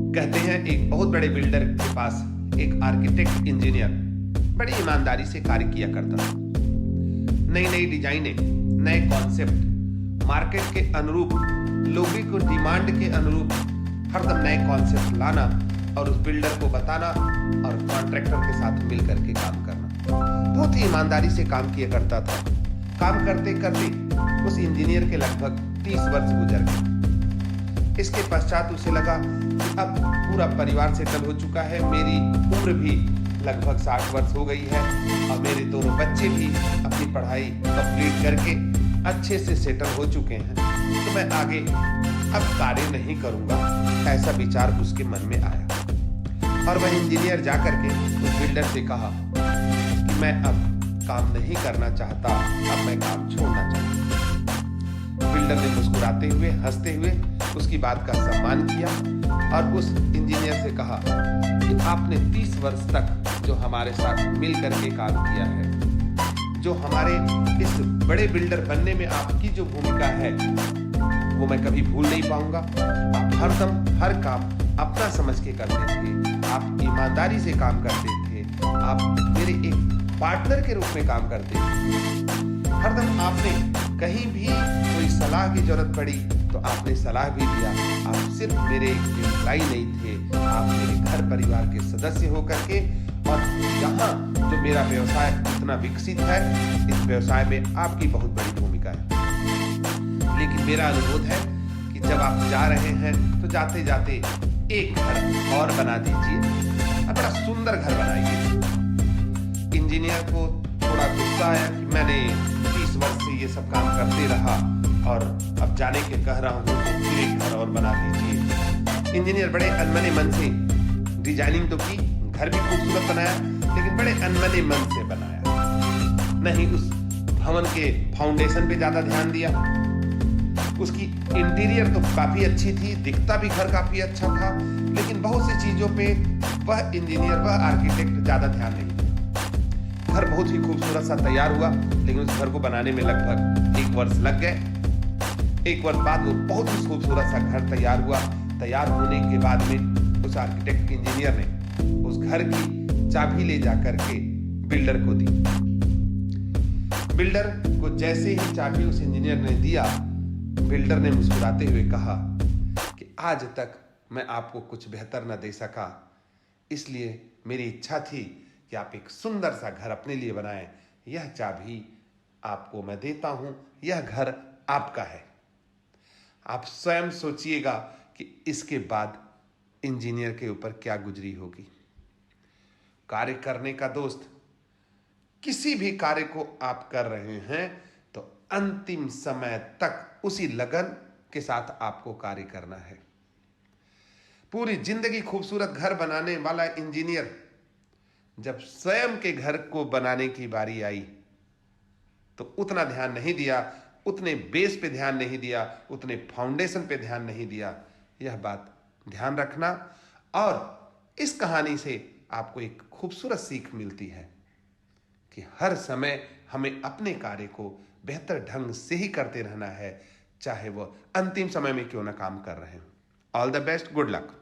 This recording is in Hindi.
कहते हैं एक बहुत बड़े बिल्डर के पास एक आर्किटेक्ट इंजीनियर बड़ी ईमानदारी से कार्य किया करता था। नई नई डिजाइनें, नए कॉन्सेप्ट, मार्केट के अनुरूप, लोगों को डिमांड के अनुरूप हरदम नए कॉन्सेप्ट लाना और उस बिल्डर को बताना और कॉन्ट्रैक्टर के साथ मिलकर के काम करना। बहुत ही ईमानदारी से काम किया करता था। काम करते करते उस इंजीनियर के लगभग 30 वर्ष गुजर गए। इसके पश्चात उसे लगा कि अब पूरा परिवार सेटल हो चुका है, मेरी उम्र भी लगभग 60 वर्ष हो गई है और मेरे दोनों बच्चे भी अपनी पढ़ाई कंप्लीट करके अच्छे से सेटल हो चुके हैं, तो मैं आगे अब कार्य नहीं करूंगा। ऐसा विचार उसके मन में आया और वह इंजीनियर जाकर के उस बिल्डर से कहा कि मैं अब काम नहीं करना चाहता, अब मैं काम छोड़ना चाहता हूं। बिल्डर ने मुस्कुराते हुए, हंसते हुए उसकी बात का सम्मान किया और उस इंजीनियर से कहा कि आपने 30 वर्ष तक जो हमारे साथ मिल करके काम किया है, जो हमारे इस बड़े बिल्डर बनने में आपकी जो भूमिका है वो मैं कभी भूल नहीं पाऊंगा। आप हरदम हर काम अपना समझ के करते थे, आप ईमानदारी से काम करते थे, आप मेरे एक पार्टनर के रूप में काम करते थे। हरदम आपने कहीं भी कोई सलाह की जरूरत पड़ी तो आपने सलाह भी दिया। आप सिर्फ मेरे एम्प्लॉई नहीं थे, आप मेरे घर परिवार के सदस्य होकर के, और यहाँ जो मेरा व्यवसाय इतना विकसित है, इस व्यवसाय में आपकी बहुत बड़ी भूमिका है। लेकिन मेरा अनुरोध है कि जब आप जा रहे हैं तो जाते जाते एक घर और बना दीजिए, बड़ा सुंदर घर बनाइए। इंजीनियर को थोड़ा गुस्सा आया कि मैंने 30 वर्ष से ये सब काम करते रहा और अब जाने के कह रहा हूँ तो फिर एक घर और बना दीजिए। इंजीनियर बड़े अनमने मन से डिजाइनिंग तो की, घर भी खूबसूरत बनाया, लेकिन बड़े अनमने मन से बनाया। नहीं उस भवन के फाउंडेशन पे ज्यादा ध्यान दिया। उसकी इंटीरियर तो काफी अच्छी थी, दिखता भी घर काफी अच्छा था, लेकिन बहुत सी चीजों पे वह इंजीनियर, वह आर्किटेक्ट ज्यादा ध्यान नहीं दिया। घर बहुत ही खूबसूरत सा तैयार हुआ, लेकिन उस घर को बनाने में लगभग 1 वर्ष लग गए। 1 वर्ष बाद वो बहुत ही खूबसूरत सा घर तैयार हुआ। तैयार होने के बाद में उस आर्किटेक्ट इंजीनियर ने उस घर की चाबी ले जाकर के बिल्डर को दी। बिल्डर को जैसे ही चाबी उस इंजीनियर ने दिया, बिल्डर ने मुस्कुराते हुए कहा कि आज तक मैं आपको कुछ बेहतर न दे सका, इसलिए मेरी इच्छा थी कि आप एक सुंदर सा घर अपने लिए बनाएं। यह चाबी आपको मैं देता हूं, यह घर आपका है। आप स्वयं सोचिएगा कि इसके बाद इंजीनियर के ऊपर क्या गुजरी होगी। कार्य करने का दोस्त, किसी भी कार्य को आप कर रहे हैं तो अंतिम समय तक उसी लगन के साथ आपको कार्य करना है। पूरी जिंदगी खूबसूरत घर बनाने वाला इंजीनियर जब स्वयं के घर को बनाने की बारी आई तो उतना ध्यान नहीं दिया, उतने बेस पे ध्यान नहीं दिया, उतने फाउंडेशन पे ध्यान नहीं दिया। यह बात ध्यान रखना। और इस कहानी से आपको एक खूबसूरत सीख मिलती है कि हर समय हमें अपने कार्य को बेहतर ढंग से ही करते रहना है, चाहे वह अंतिम समय में क्यों ना काम कर रहे हो। All the best, good luck.